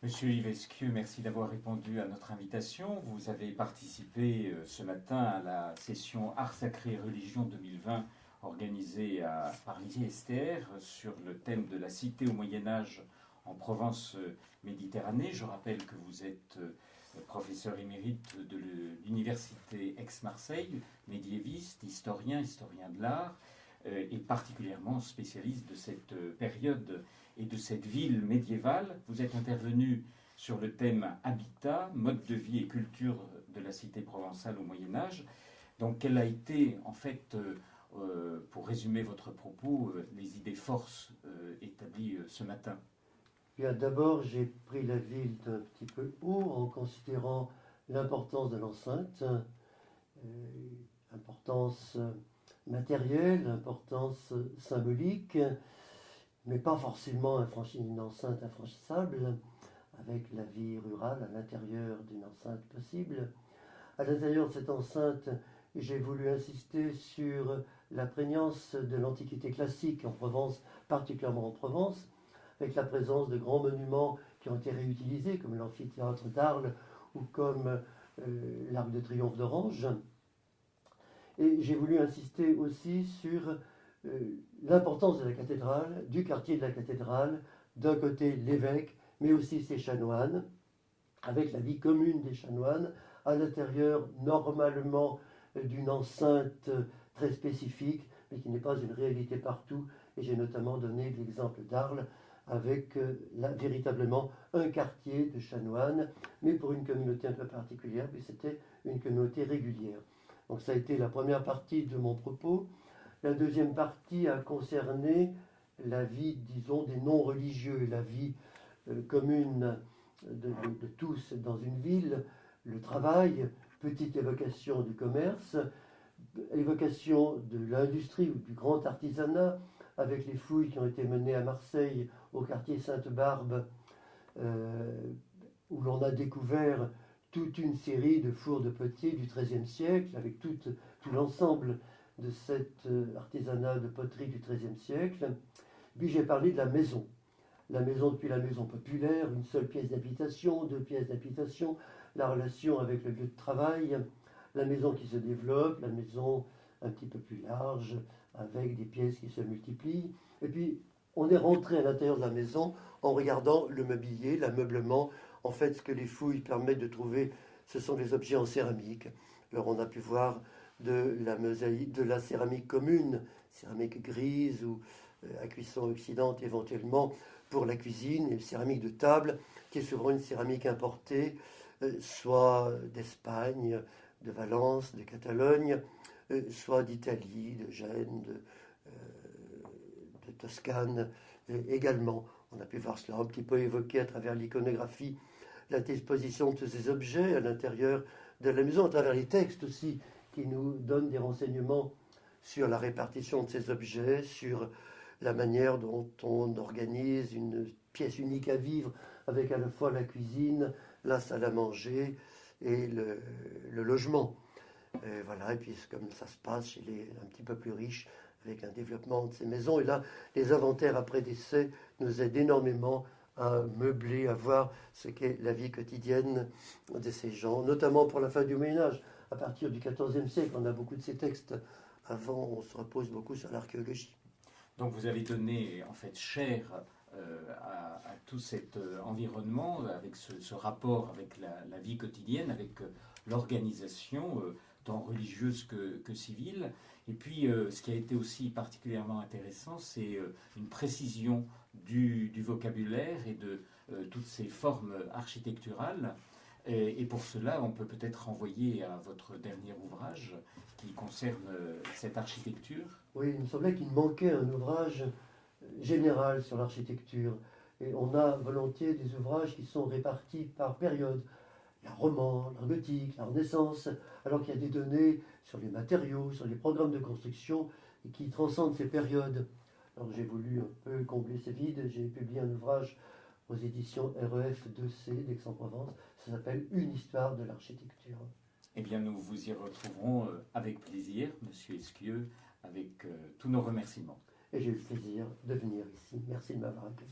Monsieur Yves Esquieu, merci d'avoir répondu à notre invitation. Vous avez participé ce matin à la session Art sacré et religion 2020 organisée par l'ISTR sur le thème de la cité au Moyen-Âge en Provence Méditerranée. Je rappelle que vous êtes professeur émérite de l'université Aix-Marseille, médiéviste, historien de l'art, et particulièrement spécialiste de cette période et de cette ville médiévale. Vous êtes intervenu sur le thème habitat, mode de vie et culture de la cité provençale au Moyen-Âge. Donc, quelle a été, en fait, pour résumer votre propos, les idées forces établies ce matin? Bien, d'abord, j'ai pris la ville d'un petit peu haut en considérant l'importance de l'enceinte, importance matérielle, importance symbolique, mais pas forcément une enceinte infranchissable, avec la vie rurale à l'intérieur d'une enceinte possible. À l'intérieur de cette enceinte, j'ai voulu insister sur la prégnance de l'Antiquité classique en Provence, particulièrement en Provence, avec la présence de grands monuments qui ont été réutilisés, comme l'amphithéâtre d'Arles ou comme l'Arc de Triomphe d'Orange. Et j'ai voulu insister aussi sur l'importance de la cathédrale, du quartier de la cathédrale, d'un côté l'évêque, mais aussi ses chanoines, avec la vie commune des chanoines, à l'intérieur normalement d'une enceinte très spécifique, mais qui n'est pas une réalité partout. Et j'ai notamment donné l'exemple d'Arles, avec véritablement un quartier de chanoines, mais pour une communauté un peu particulière, puis c'était une communauté régulière. Donc ça a été la première partie de mon propos. La deuxième partie a concerné la vie, disons, des non-religieux, la vie commune de tous dans une ville, le travail, petite évocation du commerce, évocation de l'industrie ou du grand artisanat, avec les fouilles qui ont été menées à Marseille, au quartier Sainte-Barbe, où l'on a découvert toute une série de fours de potiers du XIIIe siècle, avec tout l'ensemble de cet artisanat de poterie du XIIIe siècle. Puis j'ai parlé de la maison depuis la maison populaire, une seule pièce d'habitation, deux pièces d'habitation, la relation avec le lieu de travail, la maison qui se développe, la maison un petit peu plus large, avec des pièces qui se multiplient. Et puis, on est rentré à l'intérieur de la maison en regardant le mobilier, l'ameublement. En fait, ce que les fouilles permettent de trouver, ce sont des objets en céramique. Alors, on a pu voir de la mosaïque, de la céramique commune, céramique grise ou à cuisson oxydante éventuellement pour la cuisine, et une céramique de table, qui est souvent une céramique importée, soit d'Espagne, de Valence, de Catalogne, soit d'Italie, de Gênes, de Toscane également. On a pu voir cela un petit peu évoqué à travers l'iconographie, la disposition de tous ces objets à l'intérieur de la maison, à travers les textes aussi, qui nous donnent des renseignements sur la répartition de ces objets, sur la manière dont on organise une pièce unique à vivre, avec à la fois la cuisine, la salle à manger et le logement. Et voilà, et puis comme ça se passe chez les un petit peu plus riches, avec un développement de ces maisons. Et là, les inventaires après décès nous aident énormément à meubler, à voir ce qu'est la vie quotidienne de ces gens, notamment pour la fin du Moyen-Âge. À partir du XIVe siècle, on a beaucoup de ces textes. Avant, on se repose beaucoup sur l'archéologie. Donc vous avez donné en fait chair à tout cet environnement, avec ce rapport avec la vie quotidienne, avec l'organisation, tant religieuse que civile. Et puis ce qui a été aussi particulièrement intéressant, c'est une précision du vocabulaire et de toutes ces formes architecturales. Et pour cela, on peut peut-être renvoyer à votre dernier ouvrage qui concerne cette architecture. Oui, il me semblait qu'il manquait un ouvrage général sur l'architecture. Et on a volontiers des ouvrages qui sont répartis par période. L'art roman, l'art gothique, la Renaissance, alors qu'il y a des données sur les matériaux, sur les programmes de construction, et qui transcendent ces périodes. Alors j'ai voulu un peu combler ce vide. J'ai publié un ouvrage aux éditions REF 2C d'Aix-en-Provence. Ça s'appelle Une histoire de l'architecture. Eh bien, nous vous y retrouverons avec plaisir, Monsieur Esquieu, avec tous nos remerciements. Et j'ai eu le plaisir de venir ici. Merci de m'avoir accueilli.